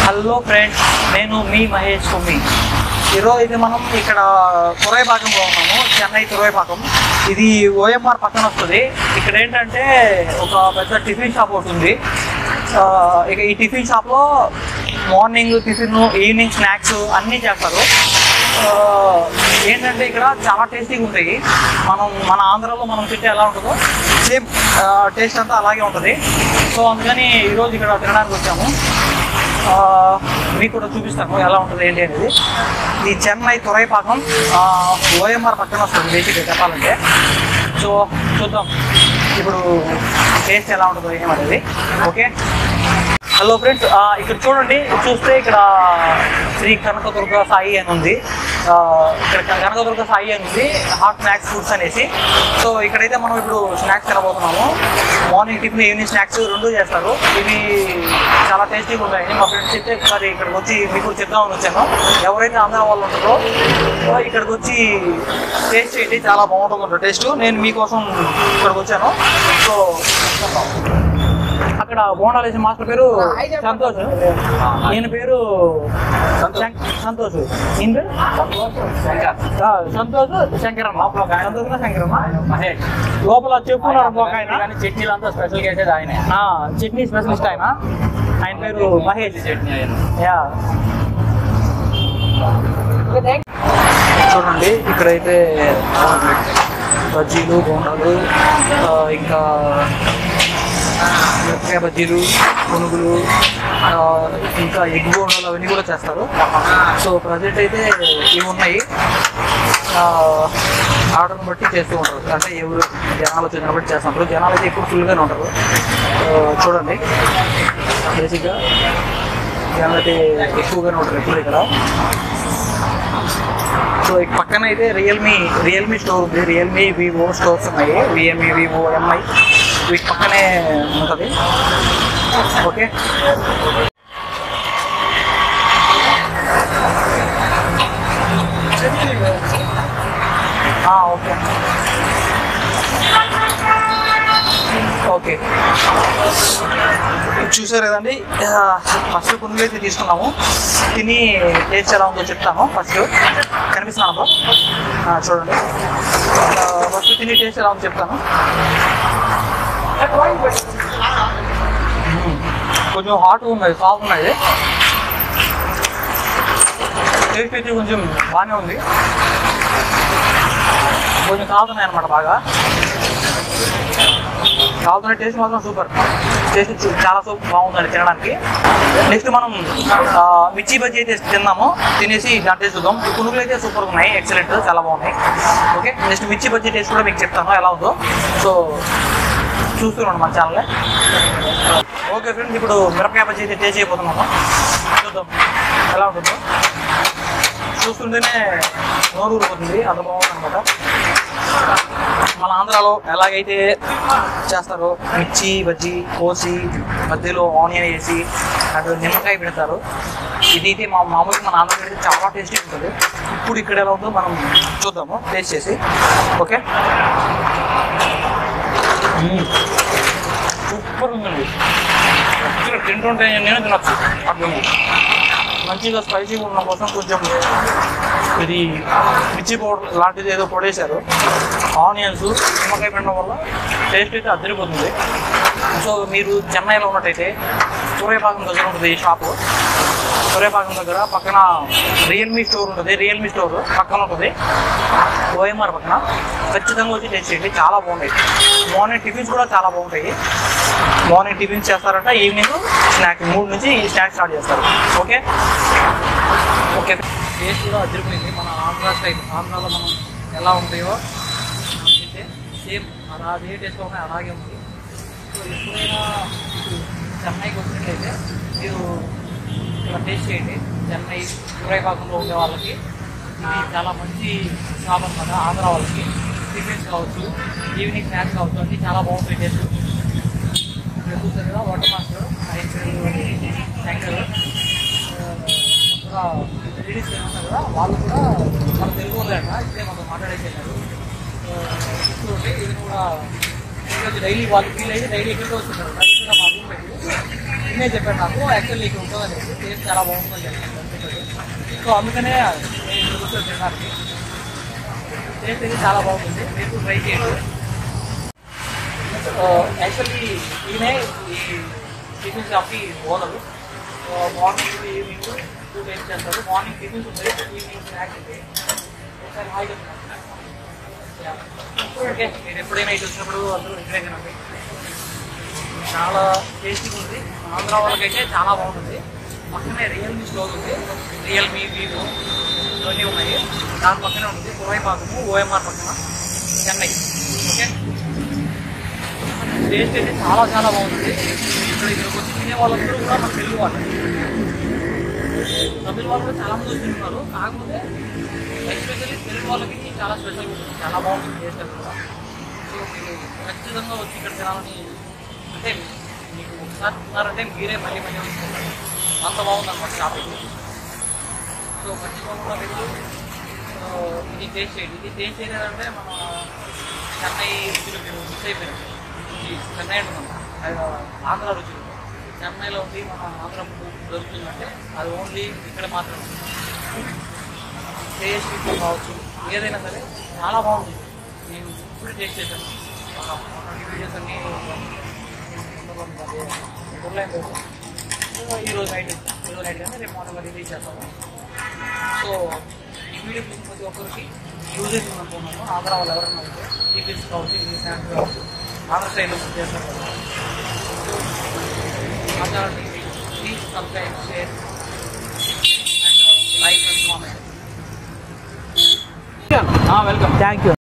Hello friends, నేను మీ మహేష్ కుమ్మి. ఈరోజు అయితే మనం ఇక్కడ తురైపాకంలో ఉన్నాము. చెన్నై తురైపాకం. ఇది ఓఎంఆర్ పక్కన వస్తుంది. ఇక్కడ ఏంటంటే ఒక పెద్ద టిఫిన్ షాప్ ఒకటి ఉంది. ఇక ఈ టిఫిన్ షాప్లో మార్నింగ్ టిఫిన్, ఈవినింగ్ స్నాక్స్ అన్నీ చేస్తారు. ఏంటంటే ఇక్కడ చాలా టేస్టీగా ఉంటాయి. మన ఆంధ్రాలో మనం తింటే ఎలా ఉంటుందో సేమ్ టేస్ట్ అంతా అలాగే ఉంటుంది. సో అందుకని ఈరోజు ఇక్కడ తినడానికి వచ్చాము. మీకు కూడా చూపిస్తాను ఎలా ఉంటుంది ఏంటి అనేది. ఈ చెన్నై తురైపాకం ఓఎంఆర్ పక్కన వస్తుంది బేసిక్గా చెప్పాలంటే. సో చూద్దాం ఇప్పుడు టేస్ట్ ఎలా ఉంటుందో ఏమనేది. ఓకే, హలో ఫ్రెండ్స్, ఇక్కడ చూడండి. చూస్తే ఇక్కడ శ్రీ కనకదుర్గ సాయి అని ఉంది. ఇక్కడ కనకదుర్గ సాయి అని ఉంది, హాట్ స్నాక్స్ ఫుడ్స్ అనేసి. సో ఇక్కడైతే మనం ఇప్పుడు స్నాక్స్ తినబోతున్నాము. మార్నింగ్ టిఫిన్, ఈవినింగ్ స్నాక్స్ రెండు చేస్తారు. ఇవి చాలా టేస్టీగా ఉంటాయి. మా ఫ్రెండ్స్ అయితే ఒకసారి ఇక్కడికి వచ్చి మీకు చెప్దామని వచ్చాను. ఎవరైతే ఆంధ్ర వాళ్ళు ఉంటారో ఇక్కడికి వచ్చి టేస్ట్ చేయండి, చాలా బాగుంటుంది టేస్ట్. నేను మీకోసం ఇక్కడికి వచ్చాను. సో అక్కడ బోండాలు వేసే మాస్టర్ పేరు సంతోష్, ఈయన పేరు సంతోష్, ఈయన పేరు సంతోష్ శంకరమ్మ. సంతోష్ శంకరమ్మ మహేష్. లోపల చెప్పున్నారు ఒక ఆయన, చట్నీలు అంతా స్పెషల్ చేసేది ఆయన, చట్నీ స్పెషలిస్ట్ ఆయన. ఆయన పేరు మహేష్. చూడండి ఇక్కడైతే బజ్జీలు, బోండాలు, ఇంకా మిరపకాయ బజ్జీలు, పునుగులు, ఇంకా ఎగ్ బోండాలు అవన్నీ కూడా చేస్తారు. సో ప్రజెంట్ అయితే ఇవి ఉన్నాయి. ఆర్డర్ని బట్టి చేస్తూ ఉంటారు. అంటే ఎవరు జనాలు వచ్చిన బట్టి చేస్తుంటారు. జనాలు అయితే ఎక్కువ ఫుల్గానే ఉంటారు. చూడండి బేసిక్గా జనాలు అయితే ఎక్కువగానే ఉంటారు ఎప్పుడు ఇక్కడ. సో ఈ పక్కన అయితే రియల్మీ స్టోర్ ఉంది. రియల్మీ, వివో స్టోర్స్ ఉన్నాయి. విఎంఈ, వివో, ఎంఐ వీటి పక్కనే ఉంటుంది. ఓకే, ఓకే ఓకే చూసారు కదండి. ఫస్ట్ పునుగులు అయితే తీసుకున్నాము. తిని టేస్ట్ ఎలా ఉందో చెప్తాను. ఫస్ట్ కనిపిస్తున్నాను చూడండి. ఫస్ట్ తిని టేస్ట్ ఎలా ఉందో చెప్తాను. కొంచెం హాట్ ఉన్నది, సాఫ్ట్ ఉన్నది. టేస్ట్ అయితే కొంచెం బాగానే ఉంది. కొంచెం కాలుతున్నాయి అనమాట, బాగా కాలుతున్నాయి. టేస్ట్ మాత్రం సూపర్. టేస్ట్ చాలా బాగుందండి తినడానికి. నెక్స్ట్ మనం మిర్చి బజ్జీ అయితే తిన్నాము. తినేసి దాని టేస్ట్ చూద్దాం. పునుగులు అయితే సూపర్ ఉన్నాయి, ఎక్సలెంట్, చాలా బాగున్నాయి. ఓకే, నెక్స్ట్ మిర్చి బజ్జీ టేస్ట్ కూడా మీకు చెప్తాను ఎలా ఉందో. సో చూస్తున్నాను మన ఛానల్. ఓకే ఫ్రెండ్స్, ఇప్పుడు మిరపకాయ బజ్జీ అయితే టేస్ట్ అయిపోతున్నాము. చూద్దాం ఎలా ఉంటుందో. చూస్తుంటేనే నోరు ఊరిపోతుంది, అంత బాగుంది అనమాట. మన ఆంధ్రాలో ఎలాగైతే చేస్తారో మిర్చి బజ్జీ కోసి మధ్యలో ఆనియన్ వేసి అటు నిమ్మకాయ పెడతారు. ఇదైతే మామూలుగా మన ఆంధ్ర అయితే చాలా టేస్టీ ఉంటుంది. ఇప్పుడు ఇక్కడ ఎలా ఉందో మనం చూద్దాము టేస్ట్ చేసి. ఓకే, సూపర్ ఉందండి. యాక్చువల్గా తింటుంటే నేను తినచ్చు. అర్థం మంచిగా స్పైసీగా ఉండడం కోసం కొంచెం ఇది మిర్చి పౌడర్ లాంటిది ఏదో పొడేశారు. ఆనియన్స్, నిమ్మకాయ పెట్టడం వల్ల టేస్ట్ అయితే అదిరిపోతుంది. సో మీరు చెన్నైలో ఉన్నట్టయితే తురైపాకం దగ్గర ఉంటుంది ఈ షాపు. తురైపాకం దగ్గర పక్కన రియల్మీ స్టోర్ ఉంటుంది. రియల్మీ స్టోర్ పక్కన ఉంటుంది, ఓఎంఆర్ పక్కన. ఖచ్చితంగా వచ్చి టేస్ట్ చేయండి, చాలా బాగుంటాయి. మార్నింగ్ టిఫిన్స్ కూడా చాలా బాగుంటాయి. మార్నింగ్ టిఫిన్స్ చేస్తారంట, ఈవినింగ్ స్నాక్స్, 3 నుంచి ఈ స్నాక్స్ స్టార్ట్ చేస్తారు. ఓకే ఓకే టేస్ట్ కూడా అదిరిపోయింది. మన ఆంధ్ర స్టైల్, ఆంధ్రాలో మనం ఎలా ఉంటాయో అంటే సేమ్ అదే టేస్ట్లో ఉన్నాయి, అలాగే ఉంది. సో ఎప్పుడైనా ఇప్పుడు చెన్నైకి వచ్చినట్లయితే మీరు ఇలా టేస్ట్ చేయండి. చెన్నై తురైపాకంలో ఉండే వాళ్ళకి ఇది చాలా మంచి షాప్ అనమాట. ఆంధ్ర వాళ్ళకి టిఫిన్స్ కావచ్చు, ఈవినింగ్ స్నాక్స్ కావచ్చు, అన్నీ చాలా బాగుంటాయి టేస్ట్. చూస్తారు కదా వాటర్ మాస్టర్, శంకర్ కూడా లేడీస్ ఉన్నారు కదా, వాళ్ళు కూడా మన తెలుగు వాళ్ళేట ఇప్పుడే మనతో మాట్లాడేసేసారు. చూడండి ఇది కూడా డైలీ వాళ్ళు ఫీల్ అయితే డైలీ ఎక్కడికి వస్తున్నారు. మా రూమ్ పెట్టి ఈయనే చెప్పాడు నాకు యాక్చువల్లీ ఇక్కడ ఉంటుందని టేస్ట్ చాలా బాగుంటుందని చెప్పాడు. సో అందుకనే నేను కూర్చొని తినడానికి టేస్ట్ అయితే చాలా బాగుంటుంది, మీరు ట్రై చేయండి. యాక్చువల్లీ ఈయనే ఈ టిఫిన్ షాప్కి ఓనరు. మార్నింగ్ ఈవినింగ్ 2 టైమ్స్ చేస్తారు. మార్నింగ్ టిఫిన్స్ ఉంటాయి, ఈవినింగ్ స్నాక్స్ ఉంటాయి. ఒకసారి హాయిగా ఓకే, మీరు ఎప్పుడైనా ఇటు వచ్చినప్పుడు అందరూ ఇక్కడే తినండి. చాలా టేస్టీగా ఉంది. ఆంధ్ర వాళ్ళకైతే చాలా బాగుంటుంది. పక్కనే రియల్మీ స్టోర్ ఉంది, రియల్మీ వివో ఇవన్నీ ఉన్నాయి. దాని పక్కనే ఉంటుంది కురాయిపాకము ఓఎంఆర్ పక్కన చెన్నై. ఓకే, టేస్ట్ అయితే చాలా చాలా బాగుంటుంది. ఇక్కడికి వచ్చి తినే వాళ్ళందరూ కూడా మన తెలుగు వాళ్ళు, తమిళ వాళ్ళు కూడా చాలా మంది వస్తున్నారు. కాకపోతే ఎస్పెషల్లీ తెలుగు వాళ్ళకి చాలా స్పెషల్ ఉంటుంది, చాలా బాగుంటుంది టేస్ట్ అది కూడా. సో మీరు ఖచ్చితంగా వచ్చి ఇక్కడ తినాలని, అంటే మీకు ఒకసారి తిన్నారంటే మీరే మళ్ళీ మళ్ళీ వచ్చుకుంటారు, అంత బాగుంది అనమాట షాపింగ్. సో ఖచ్చితంగా మీరు ఇది టేస్ట్ చేయండి. ఇది టేస్ట్ చేయలేదంటే మన చెన్నై రుచులు మీరు మిస్ అయిపోయారు. ఇది చెన్నై ఉంటుందన్నమాట, ఆంధ్ర రుచులు. చెన్నైలో ఉంది మన ఆంధ్ర దొరుకుతుందంటే అది ఓన్లీ ఇక్కడ మాత్రం. టేస్ట్ కావచ్చు ఏదైనా సరే చాలా బాగుంటుంది. నేను ఇప్పుడు టేస్ట్ చేశాను, వీడియోస్ అన్నీ ఆన్లైన్ ఈరోజు నైట్ కానీ రేపు మార్నింగ్ రిలీజ్ చేస్తాము. సో ఈ వీడియో చూసిన ప్రతి ఒక్కరికి యూజ్ అవుతుంది అనుకున్నాను. ఆంధ్ర వాళ్ళు ఎవరైనా ఉంటే టిఫిన్స్ కావచ్చు, ఈ స్నాక్స్ కావచ్చు, ఆంధ్ర స్టైల్లో చేస్తారు కదా. So Andhra TV please subscribe, share and like and comment. Welcome, thank you.